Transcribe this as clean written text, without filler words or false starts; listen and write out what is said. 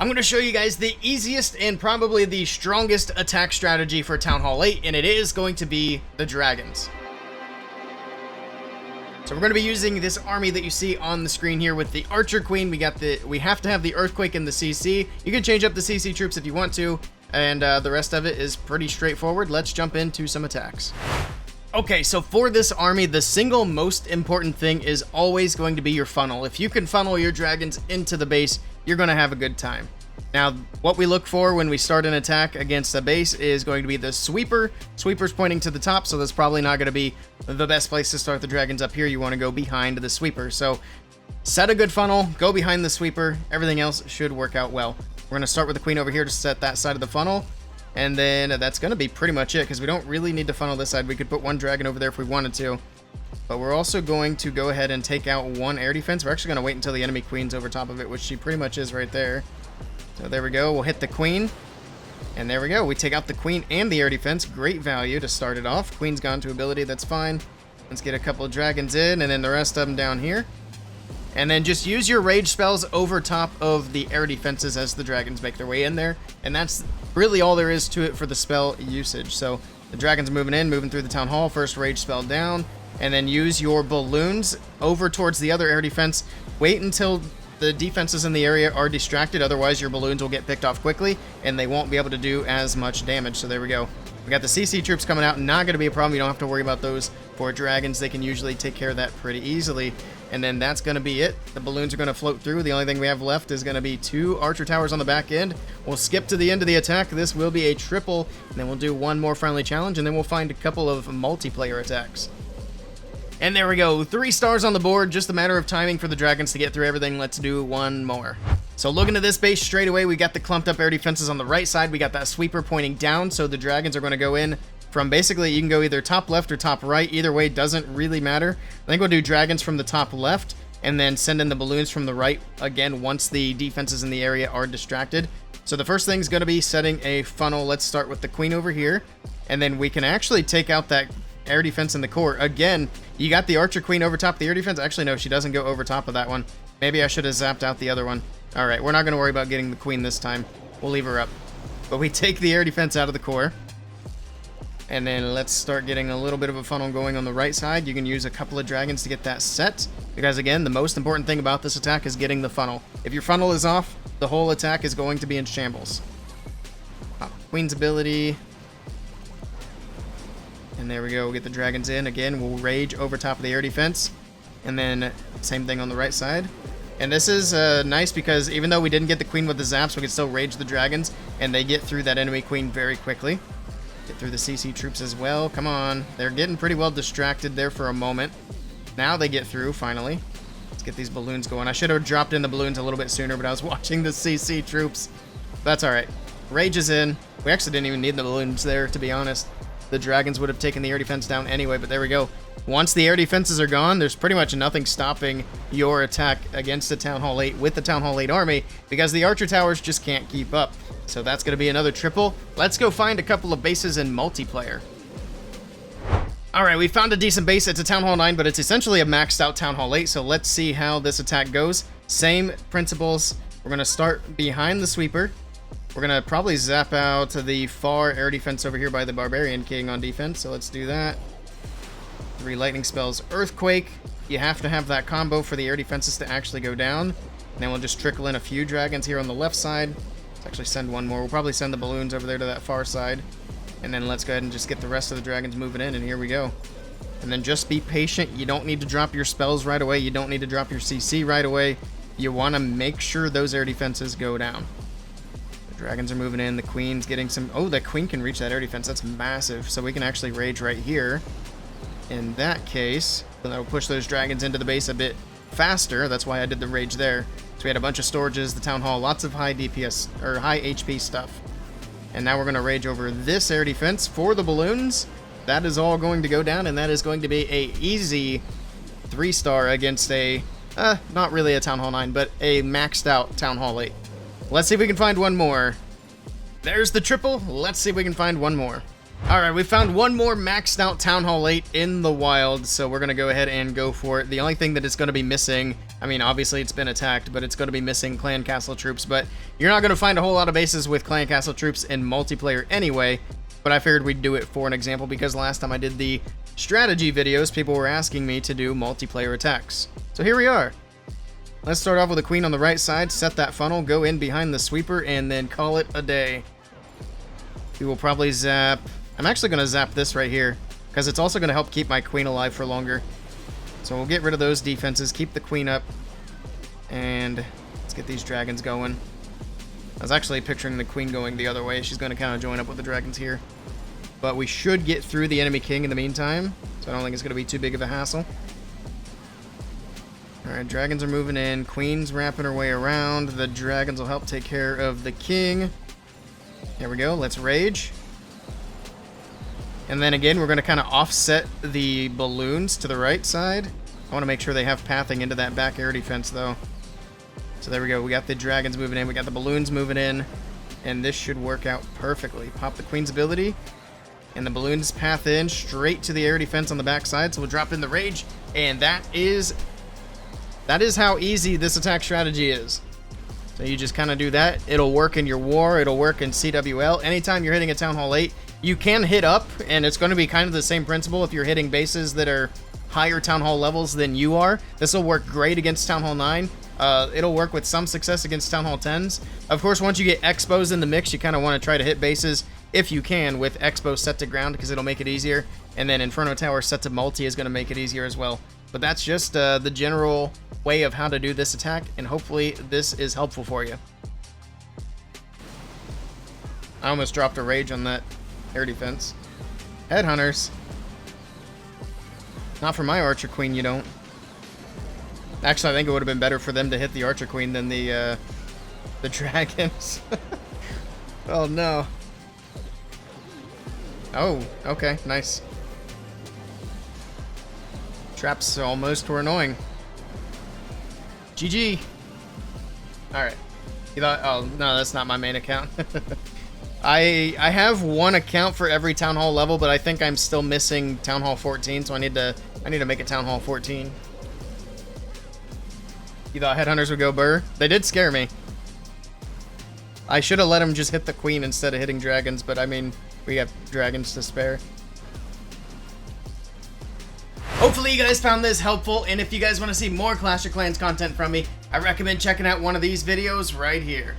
I'm going to show you guys the easiest and probably the strongest attack strategy for Town Hall 8, and it is going to be the dragons. So we're going to be using this army that you see on the screen here with the Archer Queen. We have to have the Earthquake and the CC. You can change up the CC troops if you want to, and the rest of it is pretty straightforward. Let's jump into some attacks. Okay, so for this army, the single most important thing is always going to be your funnel. If you can funnel your dragons into the base, you're going to have a good time. Now, what we look for when we start an attack against a base is going to be the sweeper. Sweeper's pointing to the top, so that's probably not going to be the best place to start the dragons up here. You want to go behind the sweeper. So set a good funnel, go behind the sweeper. Everything else should work out well. We're going to start with the queen over here to set that side of the funnel. And then that's going to be pretty much it, because we don't really need to funnel this side. We could put one dragon over there if we wanted to. But we're also going to go ahead and take out one air defense. We're actually going to wait until the enemy queen's over top of it, which she pretty much is right there. So there we go. We'll hit the queen. And there we go. We take out the queen and the air defense. Great value to start it off. Queen's gone to ability. That's fine. Let's get a couple of dragons in, and then the rest of them down here. And then just use your rage spells over top of the air defenses as the dragons make their way in there. And that's really all there is to it for the spell usage. So the dragons are moving in, moving through the town hall. First rage spell down. And then use your balloons over towards the other air defense. Wait until the defenses in the area are distracted. Otherwise, your balloons will get picked off quickly, and they won't be able to do as much damage. So there we go. We got the CC troops coming out. Not going to be a problem. You don't have to worry about those. For dragons, they can usually take care of that pretty easily. And then that's going to be it. The balloons are going to float through. The only thing we have left is going to be 2 archer towers on the back end. We'll skip to the end of the attack. This will be a triple. And then we'll do one more friendly challenge. And then we'll find a couple of multiplayer attacks. And there we go. 3 stars on the board. Just a matter of timing for the dragons to get through everything. Let's do one more. So looking at this base straight away, we got the clumped up air defenses on the right side. We got that sweeper pointing down. So the dragons are going to go in from basically, you can go either top left or top right. Either way, doesn't really matter. I think we'll do dragons from the top left and then send in the balloons from the right again once the defenses in the area are distracted. So the first thing is going to be setting a funnel. Let's start with the queen over here. And then we can actually take out that air defense in the core. Again, you got the archer queen over top of the air defense. Actually, no, she doesn't go over top of that one. Maybe I should have zapped out the other one. All right, we're not going to worry about getting the queen this time. We'll leave her up. But we take the air defense out of the core. And then let's start getting a little bit of a funnel going on the right side. You can use a couple of dragons to get that set. Because again, the most important thing about this attack is getting the funnel. If your funnel is off, the whole attack is going to be in shambles. Queen's ability. And there we go. We'll get the dragons in. Again, we'll rage over top of the air defense. And then same thing on the right side. And this is nice because even though we didn't get the queen with the zaps, we can still rage the dragons. And they get through that enemy queen very quickly. Get through the CC troops as well. Come on. They're getting pretty well distracted there for a moment. Now they get through, finally. Let's get these balloons going. I should have dropped in the balloons a little bit sooner, but I was watching the CC troops. That's all right. Rage is in. We actually didn't even need the balloons there, to be honest. The dragons would have taken the air defense down anyway, but there we go. Once the air defenses are gone, there's pretty much nothing stopping your attack against the Town Hall 8 with the Town Hall 8 army because the archer towers just can't keep up. So that's going to be another triple. Let's go find a couple of bases in multiplayer. Alright, we found a decent base. It's a Town Hall 9, but it's essentially a maxed out Town Hall 8, so let's see how this attack goes. Same principles. We're going to start behind the sweeper. We're going to probably zap out to the far air defense over here by the Barbarian King on defense, so let's do that. 3 lightning spells. Earthquake. You have to have that combo for the air defenses to actually go down. And then we'll just trickle in a few dragons here on the left side. Let's actually send one more. We'll probably send the balloons over there to that far side. And then let's go ahead and just get the rest of the dragons moving in, and here we go. And then just be patient. You don't need to drop your spells right away. You don't need to drop your CC right away. You want to make sure those air defenses go down. Dragons are moving in. The queen's getting some... Oh, the queen can reach that air defense. That's massive. So we can actually rage right here. In that case, that'll push those dragons into the base a bit faster. That's why I did the rage there. So we had a bunch of storages, the town hall, lots of high DPS, or high HP stuff. And now we're going to rage over this air defense for the balloons. That is all going to go down, and that is going to be a easy 3-star against a... not really a Town Hall 9, but a maxed out Town Hall 8. Let's see if we can find one more. There's the triple. Let's see if we can find one more. Alright, we found one more maxed out Town Hall 8 in the wild, so we're going to go ahead and go for it. The only thing that it's going to be missing, I mean, obviously it's been attacked, but it's going to be missing clan castle troops, but you're not going to find a whole lot of bases with clan castle troops in multiplayer anyway, but I figured we'd do it for an example because last time I did the strategy videos, people were asking me to do multiplayer attacks. So here we are. Let's start off with a queen on the right side, set that funnel, go in behind the sweeper, and then call it a day. We will probably zap... I'm actually going to zap this right here, because it's also going to help keep my queen alive for longer. So we'll get rid of those defenses, keep the queen up, and let's get these dragons going. I was actually picturing the queen going the other way. She's going to kind of join up with the dragons here. But we should get through the enemy king in the meantime, so I don't think it's going to be too big of a hassle. Alright, dragons are moving in, queen's wrapping her way around, the dragons will help take care of the king. There we go, let's rage. And then again, we're going to kind of offset the balloons to the right side. I want to make sure they have pathing into that back air defense, though. So there we go. We got the dragons moving in. We got the balloons moving in. And this should work out perfectly. Pop the queen's ability. And the balloons path in straight to the air defense on the back side. So we'll drop in the rage. And that is how easy this attack strategy is. So you just kind of do that. It'll work in your war. It'll work in CWL. Anytime you're hitting a Town Hall 8, you can hit up, and it's going to be kind of the same principle if you're hitting bases that are higher Town Hall levels than you are. This will work great against Town Hall 9. It'll work with some success against Town Hall 10s. Of course, once you get Expos in the mix, you kind of want to try to hit bases, if you can, with Expo set to ground, because it'll make it easier. And then Inferno Tower set to multi is going to make it easier as well. But that's just the general way of how to do this attack, and hopefully this is helpful for you. I almost dropped a rage on that air defense. Headhunters. Not for my Archer Queen, you don't. Actually, I think it would have been better for them to hit the Archer Queen than the dragons. Oh, no. Oh, okay, nice. Traps almost were annoying. GG. Alright. You thought, oh, no, that's not my main account. I have one account for every Town Hall level, but I think I'm still missing Town Hall 14, so I need to make it Town Hall 14. You thought Headhunters would go burr? They did scare me. I should have let them just hit the queen instead of hitting dragons, but I mean, we have dragons to spare. Hopefully you guys found this helpful, and if you guys want to see more Clash of Clans content from me, I recommend checking out one of these videos right here.